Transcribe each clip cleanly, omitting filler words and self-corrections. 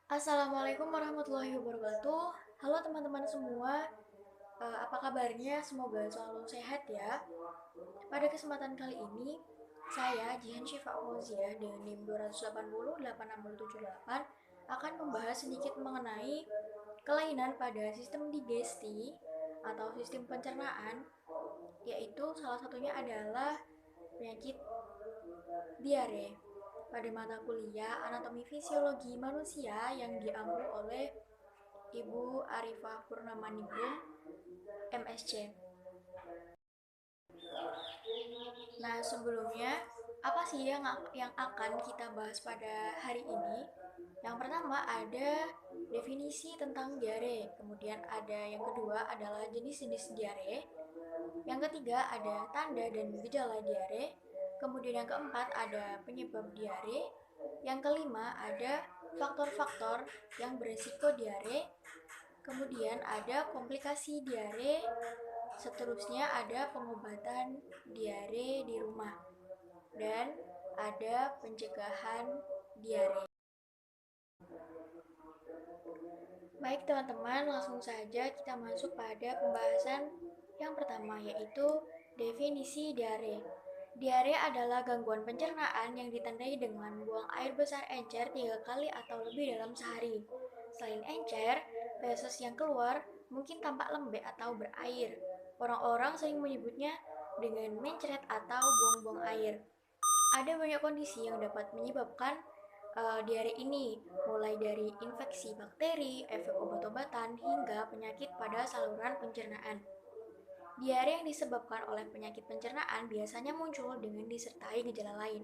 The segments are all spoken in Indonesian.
Assalamualaikum warahmatullahi wabarakatuh. Halo teman-teman semua, apa kabarnya? Semoga selalu sehat ya. Pada kesempatan kali ini, saya Jihan Syifa Fauzia dengan NIM 2808678 akan membahas sedikit mengenai kelainan pada sistem digesti atau sistem pencernaan, yaitu salah satunya adalah penyakit diare pada mata kuliah Anatomi Fisiologi Manusia yang diambil oleh Ibu Arifah Purnamaningrum, MSc. Nah, sebelumnya apa sih yang akan kita bahas pada hari ini? Yang pertama ada definisi tentang diare, kemudian ada yang kedua adalah jenis-jenis diare, yang ketiga ada tanda dan gejala diare, kemudian yang keempat ada penyebab diare, yang kelima ada faktor-faktor yang beresiko diare, kemudian ada komplikasi diare, seterusnya ada pengobatan diare di rumah, dan ada pencegahan diare. Baik teman-teman, langsung saja kita masuk pada pembahasan yang pertama, yaitu definisi diare. Diare adalah gangguan pencernaan yang ditandai dengan buang air besar encer 3 kali atau lebih dalam sehari. Selain encer, feses yang keluar mungkin tampak lembek atau berair. Orang-orang sering menyebutnya dengan mencret atau buang-buang air. Ada banyak kondisi yang dapat menyebabkan diare ini, mulai dari infeksi bakteri, efek obat-obatan, hingga penyakit pada saluran pencernaan. Diare yang disebabkan oleh penyakit pencernaan biasanya muncul dengan disertai gejala lain.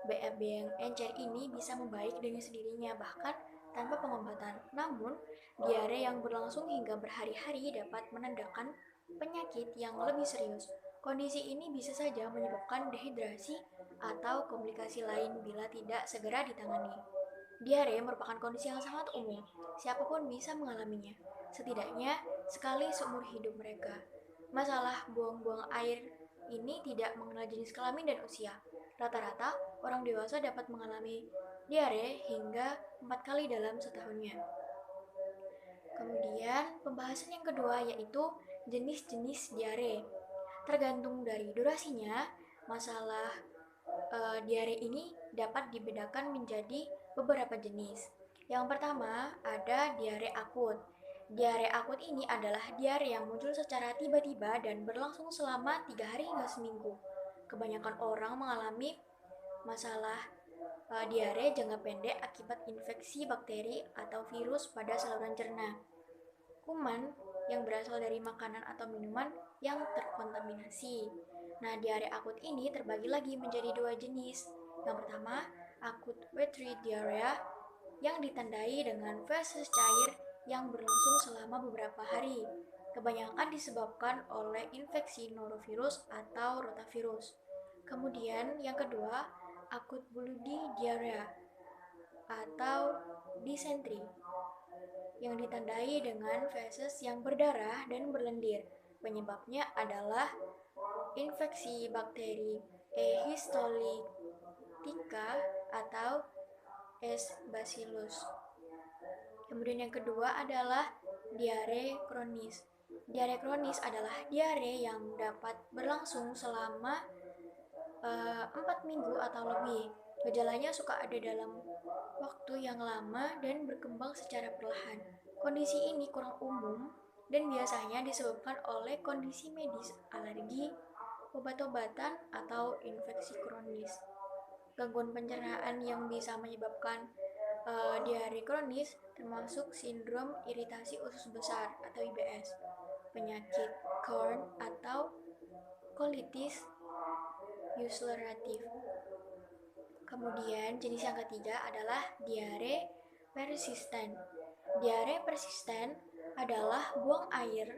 BAB yang encer ini bisa membaik dengan sendirinya bahkan tanpa pengobatan. Namun, diare yang berlangsung hingga berhari-hari dapat menandakan penyakit yang lebih serius. Kondisi ini bisa saja menyebabkan dehidrasi atau komplikasi lain bila tidak segera ditangani. Diare merupakan kondisi yang sangat umum. Siapapun bisa mengalaminya, setidaknya sekali seumur hidup mereka. Masalah buang-buang air ini tidak mengenal jenis kelamin dan usia. Rata-rata, orang dewasa dapat mengalami diare hingga 4 kali dalam setahunnya. Kemudian, pembahasan yang kedua yaitu jenis-jenis diare. Tergantung dari durasinya, masalah diare ini dapat dibedakan menjadi beberapa jenis. Yang pertama, ada diare akut. Diare akut ini adalah diare yang muncul secara tiba-tiba dan berlangsung selama 3 hari hingga seminggu. Kebanyakan orang mengalami masalah diare jangka pendek akibat infeksi bakteri atau virus pada saluran cerna, kuman yang berasal dari makanan atau minuman yang terkontaminasi. Nah, diare akut ini terbagi lagi menjadi dua jenis. Yang pertama, akut watery diarrhea yang ditandai dengan feses cair yang berlangsung selama beberapa hari. Kebanyakan disebabkan oleh infeksi norovirus atau rotavirus. Kemudian yang kedua, akut bloody diarrhea atau dysentery yang ditandai dengan feses yang berdarah dan berlendir. Penyebabnya adalah infeksi bakteri E. histolytica atau S. bacillus. Kemudian yang kedua adalah diare kronis. Diare kronis adalah diare yang dapat berlangsung selama 4 minggu atau lebih. Gejalanya suka ada dalam waktu yang lama dan berkembang secara perlahan. Kondisi ini kurang umum dan biasanya disebabkan oleh kondisi medis, alergi, obat-obatan, atau infeksi kronis. Gangguan pencernaan yang bisa menyebabkan diare kronis termasuk sindrom iritasi usus besar atau IBS, penyakit Crohn atau colitis ulceratif. Kemudian jenis yang ketiga adalah diare persisten. Diare persisten adalah buang air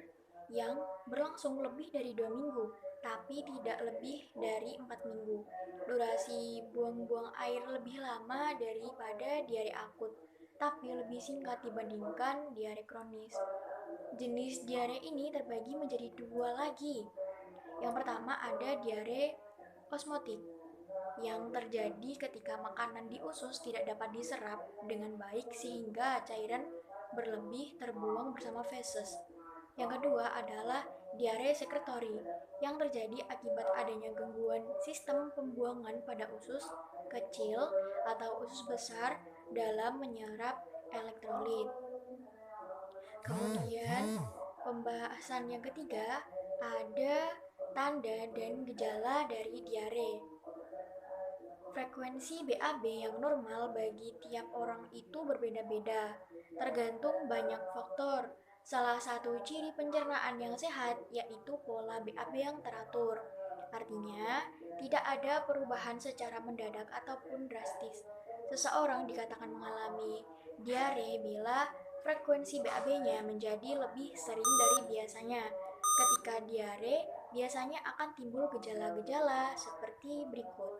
yang berlangsung lebih dari 2 minggu, tapi tidak lebih dari 4 minggu. Durasi buang-buang air lebih lama daripada diare akut, tapi lebih singkat dibandingkan diare kronis. Jenis diare ini terbagi menjadi dua lagi. Yang pertama ada diare osmotik. yang terjadi ketika makanan di usus tidak dapat diserap dengan baik sehingga cairan berlebih terbuang bersama feses. Yang kedua adalah diare sekretori yang terjadi akibat adanya gangguan sistem pembuangan pada usus kecil atau usus besar dalam menyerap elektrolit. Kemudian pembahasan yang ketiga ada tanda dan gejala dari diare. Frekuensi BAB yang normal bagi tiap orang itu berbeda-beda, tergantung banyak faktor. Salah satu ciri pencernaan yang sehat yaitu pola BAB yang teratur. Artinya, tidak ada perubahan secara mendadak ataupun drastis. Seseorang dikatakan mengalami diare bila frekuensi BAB-nya menjadi lebih sering dari biasanya. Ketika diare, biasanya akan timbul gejala-gejala seperti berikut.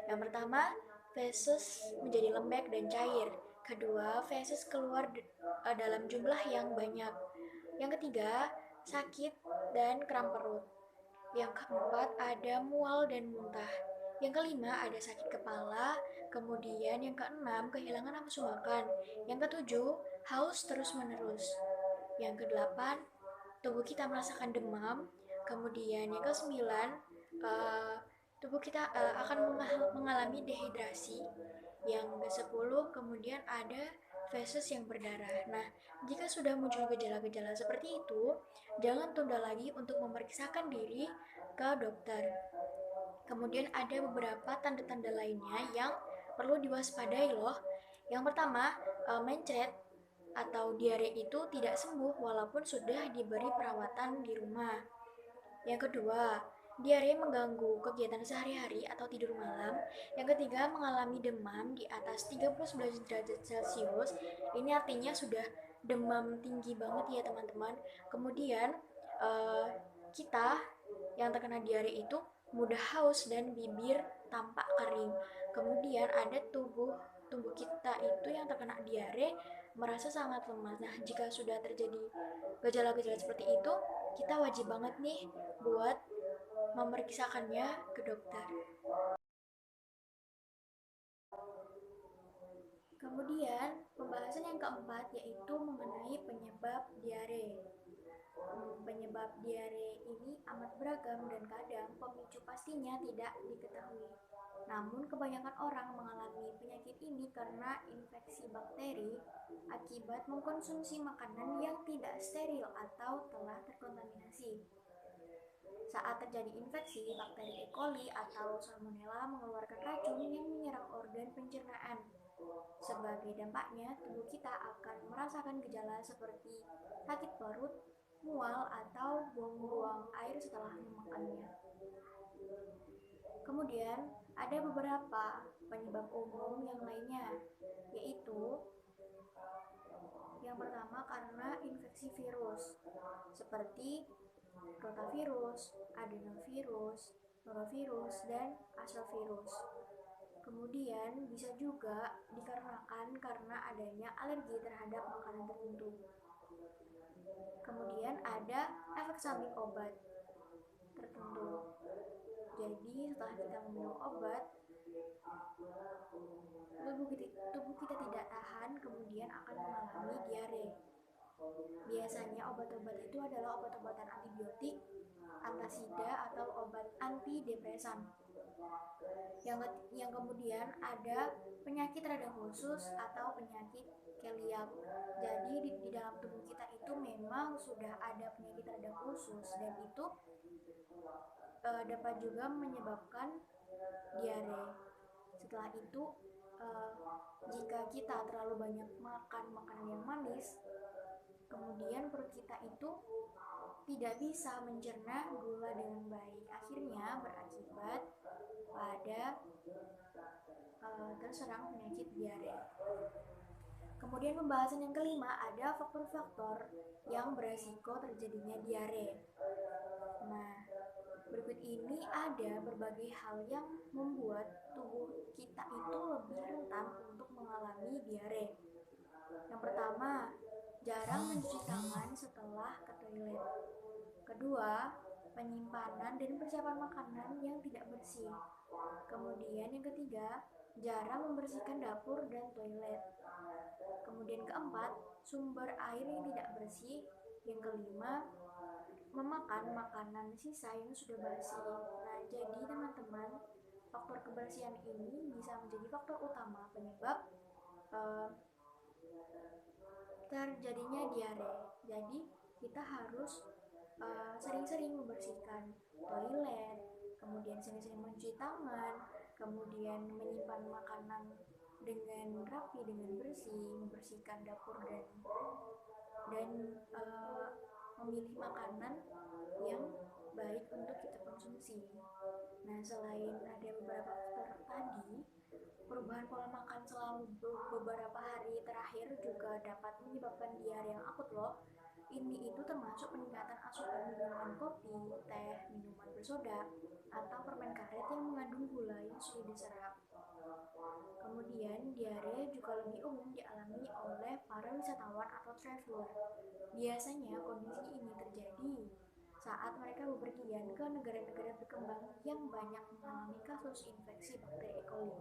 Yang pertama, feses menjadi lembek dan cair. Kedua, feses keluar dalam jumlah yang banyak. Yang ketiga, sakit dan kram perut. Yang keempat, ada mual dan muntah. Yang kelima, ada sakit kepala. Kemudian yang keenam, kehilangan nafsu makan. Yang ketujuh, haus terus-menerus. Yang kedelapan, tubuh kita merasakan demam. Kemudian yang kesembilan, uh, tubuh kita akan mengalami dehidrasi. Yang ke-10 kemudian ada feses yang berdarah. Nah, jika sudah muncul gejala-gejala seperti itu, jangan tunda lagi untuk memeriksakan diri ke dokter. Kemudian ada beberapa tanda-tanda lainnya yang perlu diwaspadai loh. Yang pertama, mencret atau diare itu tidak sembuh walaupun sudah diberi perawatan di rumah. Yang kedua, diare mengganggu kegiatan sehari-hari atau tidur malam. Yang ketiga, mengalami demam di atas 39 derajat Celcius. Ini artinya sudah demam tinggi banget ya teman-teman. Kemudian kita yang terkena diare itu mudah haus dan bibir tampak kering. Kemudian ada tubuh kita itu yang terkena diare merasa sangat lemas. Nah, jika sudah terjadi gejala-gejala seperti itu, kita wajib banget nih buat memeriksakannya ke dokter. Kemudian, pembahasan yang keempat yaitu mengenai penyebab diare. Penyebab diare ini amat beragam dan kadang pemicu pastinya tidak diketahui. Namun kebanyakan orang mengalami penyakit ini karena infeksi bakteri akibat mengkonsumsi makanan yang tidak steril atau telah terkontaminasi. Saat terjadi infeksi, bakteri E. coli atau Salmonella mengeluarkan racun yang menyerang organ pencernaan. Sebagai dampaknya, tubuh kita akan merasakan gejala seperti sakit perut, mual, atau buang-buang air setelah memakannya. Kemudian, ada beberapa penyebab umum yang lainnya, yaitu yang pertama karena infeksi virus, seperti rotavirus, adenovirus, norovirus, dan astrovirus. Kemudian bisa juga dikarenakan karena adanya alergi terhadap makanan tertentu. Kemudian ada efek samping obat tertentu. Jadi setelah kita meminum obat, tubuh kita tidak tahan, kemudian akan mengalami diare. Biasanya obat-obat itu adalah obat-obatan antibiotik, antasida, atau obat antidepresan. Yang kemudian ada penyakit radang khusus atau penyakit keliak. Jadi di dalam tubuh kita itu memang sudah ada penyakit radang khusus dan itu dapat juga menyebabkan diare. Setelah itu jika kita terlalu banyak makan makanan yang manis, kemudian perut kita itu tidak bisa mencerna gula dengan baik. Akhirnya berakibat pada terserang penyakit diare. Kemudian pembahasan yang kelima ada faktor-faktor yang beresiko terjadinya diare. Nah, berikut ini ada berbagai hal yang membuat tubuh kita itu lebih rentan untuk mengalami diare. Yang pertama, jarang mencuci tangan setelah ke toilet. Kedua, penyimpanan dan persiapan makanan yang tidak bersih. Kemudian yang ketiga, jarang membersihkan dapur dan toilet. Kemudian keempat, sumber air yang tidak bersih. Yang kelima, memakan makanan sisa yang sudah basi. Nah, jadi teman-teman, faktor kebersihan ini bisa menjadi faktor utama penyebab eh, terjadinya diare. Jadi kita harus sering-sering membersihkan toilet, kemudian sering-sering mencuci tangan, kemudian menyimpan makanan dengan rapi, dengan bersih, membersihkan dapur dan memilih makanan yang baik untuk kita konsumsi. Nah, selain ada beberapa faktor tadi, perubahan pola makan selama beberapa hari terakhir juga dapat menyebabkan diare yang akut loh. Ini itu termasuk peningkatan asupan minuman kopi, teh, minuman bersoda, atau permen karet yang mengandung gula yang sudah diserap. Kemudian, diare juga lebih umum dialami oleh para wisatawan atau traveler. Biasanya kondisi ini terjadi saat mereka bepergian ke negara-negara berkembang yang banyak mengalami kasus infeksi bakteri E. coli.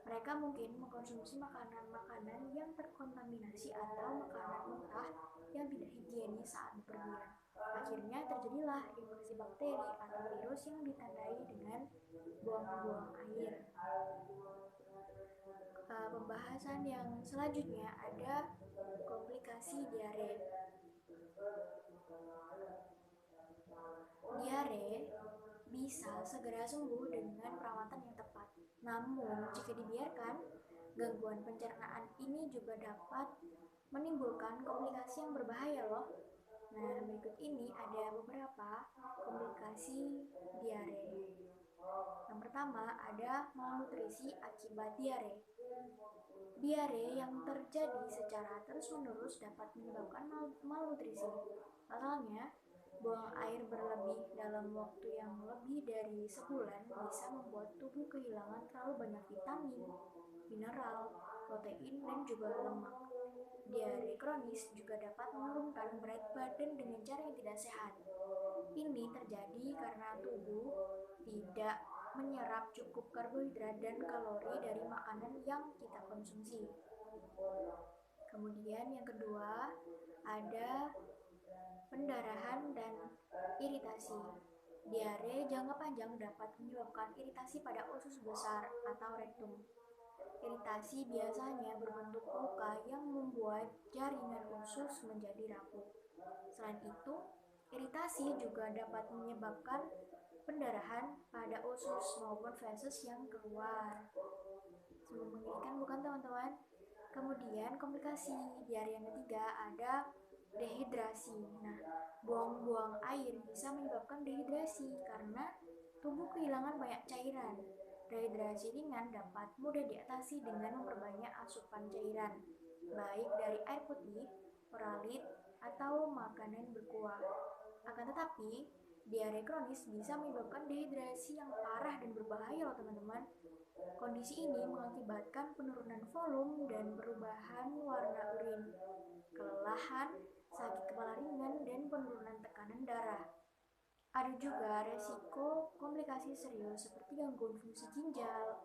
Mereka mungkin mengkonsumsi makanan-makanan yang terkontaminasi atau makanan mentah yang tidak higienis saat bepergian. Akhirnya terjadilah infeksi bakteri atau virus yang ditandai dengan buang-buang air. Pembahasan yang selanjutnya ada komplikasi diare. Diare bisa segera sembuh dengan perawatan yang tepat. Namun, jika dibiarkan, gangguan pencernaan ini juga dapat menimbulkan komplikasi yang berbahaya loh. Nah, berikut ini ada beberapa komplikasi diare. Yang pertama ada malnutrisi akibat diare. Diare yang terjadi secara terus-menerus dapat menyebabkan malnutrisi. Pasalnya, buang air berlebih dalam waktu yang lebih dari sebulan bisa membuat tubuh kehilangan terlalu banyak vitamin, mineral, protein, dan juga lemak. Diare kronis juga dapat menurunkan berat badan dengan cara yang tidak sehat. Ini terjadi karena tubuh tidak menyerap cukup karbohidrat dan kalori dari makanan yang kita konsumsi. Kemudian yang kedua ada pendarahan dan iritasi. Diare jangka panjang dapat menyebabkan iritasi pada usus besar atau rektum. Iritasi biasanya berbentuk luka yang membuat jaringan usus menjadi rapuh. Selain itu, iritasi juga dapat menyebabkan pendarahan pada usus maupun feses yang keluar. Sungguh mengerikan bukan teman-teman? Kemudian komplikasi diare yang ketiga ada dehidrasi. Nah, buang-buang air bisa menyebabkan dehidrasi karena tubuh kehilangan banyak cairan. Dehidrasi ringan dapat mudah diatasi dengan memperbanyak asupan cairan, baik dari air putih, peralit, atau makanan berkuah. Akan tetapi, diare kronis bisa menyebabkan dehidrasi yang parah dan berbahaya loh teman-teman. Kondisi ini mengakibatkan penurunan volume dan perubahan warna urin, kelelahan, sakit kepala ringan, dan penurunan tekanan darah. Ada juga resiko komplikasi serius seperti gangguan fungsi ginjal,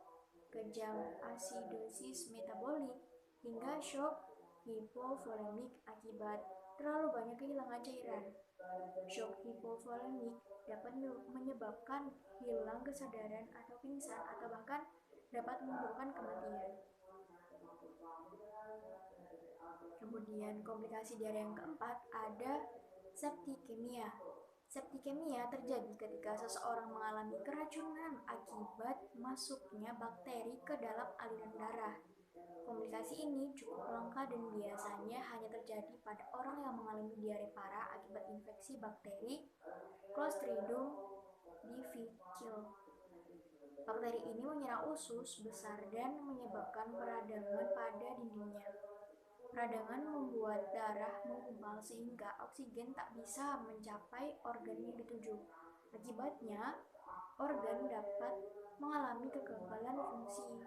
kejang asidosis metabolik, hingga shock hipovolemik akibat terlalu banyak kehilangan cairan. Shock hipovolemik dapat menyebabkan hilang kesadaran atau pingsan atau bahkan dapat menimbulkan kematian. Kemudian komplikasi diare yang keempat ada septikemia. Septikemia terjadi ketika seseorang mengalami keracunan akibat masuknya bakteri ke dalam aliran darah. Komplikasi ini cukup langka dan biasanya hanya terjadi pada orang yang mengalami diare parah akibat infeksi bakteri Clostridium difficile. Bakteri ini menyerang usus besar dan menyebabkan peradangan pada dindingnya. Peradangan membuat darah menggumpal sehingga oksigen tak bisa mencapai organ yang dituju. Akibatnya, organ dapat mengalami kegagalan fungsi.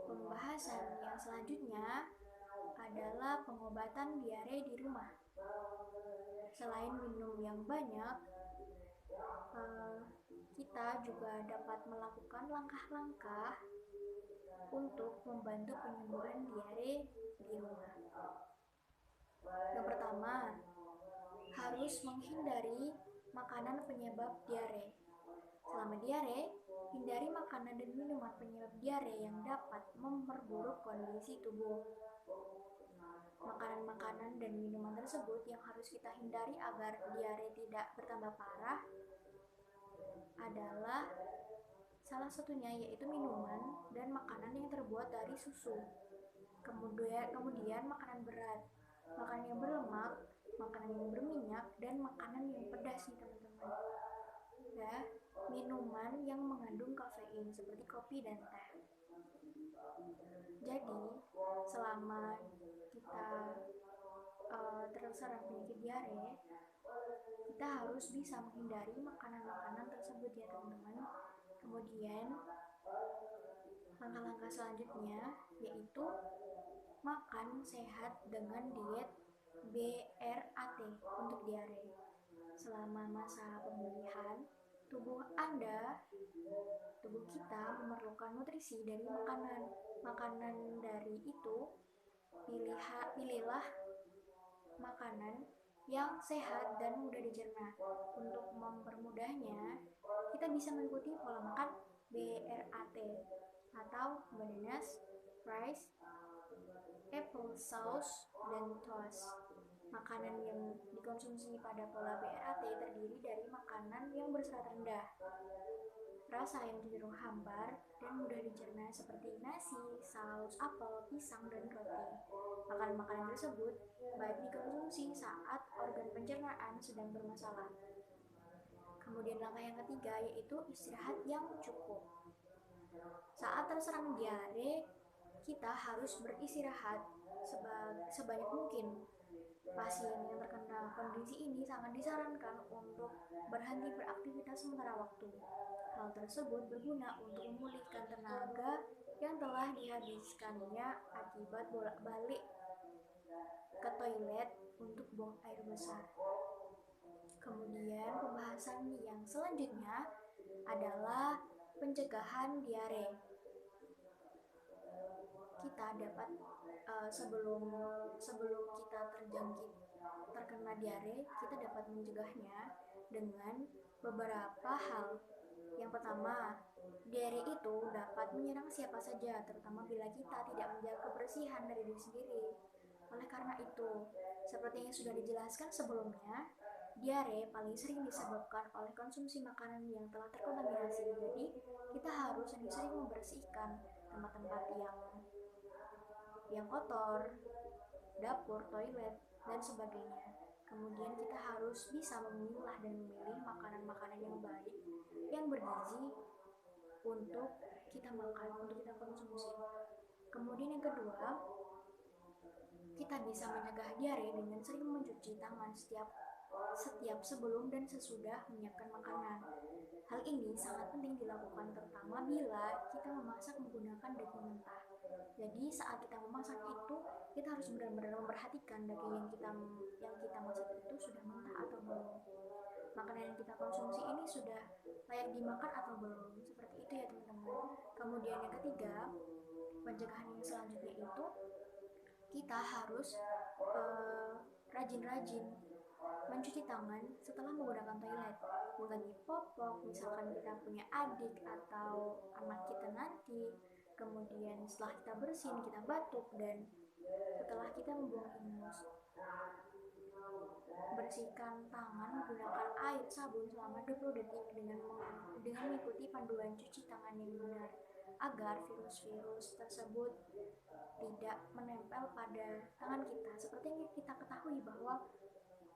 Pembahasan yang selanjutnya adalah pengobatan diare di rumah. Selain minum yang banyak, Eh, kita juga dapat melakukan langkah-langkah untuk membantu penyembuhan diare di rumah. Yang pertama, harus menghindari makanan penyebab diare. Selama diare, hindari makanan dan minuman penyebab diare yang dapat memperburuk kondisi tubuh. Makanan-makanan dan minuman tersebut yang harus kita hindari agar diare tidak bertambah parah adalah salah satunya yaitu minuman dan makanan yang terbuat dari susu. Kemudian makanan berat, makanan yang berlemak, makanan yang berminyak, dan makanan yang pedas nih teman-teman. Ya, minuman yang mengandung kafein seperti kopi dan teh. Jadi, selama kita terserang penyakit diare, kita harus bisa menghindari makanan-makanan tersebut ya teman-teman. Kemudian langkah-langkah selanjutnya yaitu makan sehat dengan diet BRAT untuk diare. Selama masa pemulihan, tubuh kita memerlukan nutrisi dari makanan. Makanan dari itu, pilihlah makanan yang sehat dan mudah dicerna. Untuk mempermudahnya, kita bisa mengikuti pola makan BRAT atau bananas, rice, apple sauce, dan toast. Makanan yang dikonsumsi pada pola BRAT terdiri dari makanan yang berserat rendah, rasa yang cenderung hambar, dan mudah dicerna seperti nasi, saus, apel, pisang, dan roti. Makanan-makanan tersebut baik dikonsumsi saat organ pencernaan sedang bermasalah. Kemudian langkah yang ketiga yaitu istirahat yang cukup. Saat terserang diare, kita harus beristirahat sebanyak mungkin. Pasien yang terkena kondisi ini sangat disarankan untuk berhenti beraktivitas sementara waktu. Hal tersebut berguna untuk memulihkan tenaga yang telah dihabiskannya akibat bolak-balik ke toilet untuk buang air besar. Kemudian pembahasan yang selanjutnya adalah pencegahan diare. Kita dapat sebelum kita terkena diare, kita dapat mencegahnya dengan beberapa hal. Yang pertama, diare itu dapat menyerang siapa saja, terutama bila kita tidak menjaga kebersihan dari diri sendiri. Oleh karena itu, seperti yang sudah dijelaskan sebelumnya, diare paling sering disebabkan oleh konsumsi makanan yang telah terkontaminasi. Jadi, kita harus sering-sering membersihkan tempat-tempat yang kotor, dapur, toilet, dan sebagainya. Kemudian kita harus bisa memilah dan memilih makanan-makanan yang baik, yang bergizi untuk kita makan, untuk kita konsumsi. Kemudian yang kedua, kita bisa mencegah diare dengan sering mencuci tangan setiap sebelum dan sesudah menyiapkan makanan. Hal ini sangat penting dilakukan terutama bila kita memasak menggunakan daging mentah. Jadi saat kita memasak itu, kita harus benar-benar memperhatikan daging yang kita masak itu sudah mentah atau belum. Makanan yang kita konsumsi ini sudah layak dimakan atau belum. Seperti itu ya teman-teman. Kemudian yang ketiga, pencegahan yang selanjutnya itu kita harus rajin-rajin mencuci tangan setelah menggunakan toilet. Mengganti popok, misalkan kita punya adik atau anak kita nanti. Kemudian setelah kita bersin, kita batuk, dan setelah kita membuang ingus, bersihkan tangan menggunakan air sabun selama 20 detik dengan mengikuti panduan cuci tangan yang benar agar virus-virus tersebut tidak menempel pada tangan kita. Seperti yang kita ketahui bahwa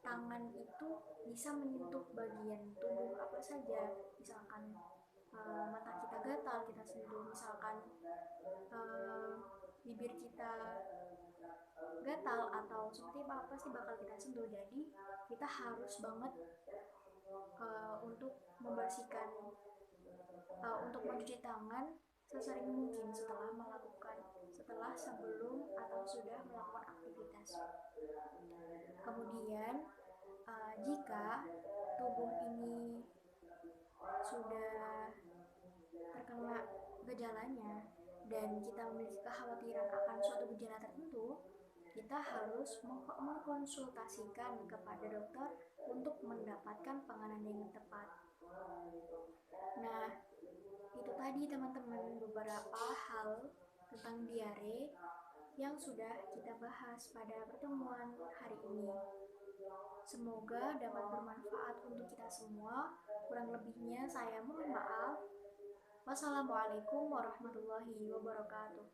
tangan itu bisa menyentuh bagian tubuh apa saja, misalkan mata kita gatal, kita sentuh, misalkan bibir kita gatal atau seperti apa pasti bakal kita sentuh. Jadi kita harus banget untuk membersihkan, untuk mencuci tangan sesering mungkin setelah, sebelum atau sudah melakukan aktivitas. Kemudian jika tubuh ini sudah terkena gejalanya dan kita memiliki kekhawatiran akan suatu gejala tertentu, kita harus mengkonsultasikan kepada dokter untuk mendapatkan penanganan yang tepat. Nah, itu tadi teman-teman beberapa hal tentang diare yang sudah kita bahas pada pertemuan hari ini. Semoga dapat bermanfaat untuk kita semua. Kurang lebihnya saya mohon maaf. Wassalamualaikum warahmatullahi wabarakatuh.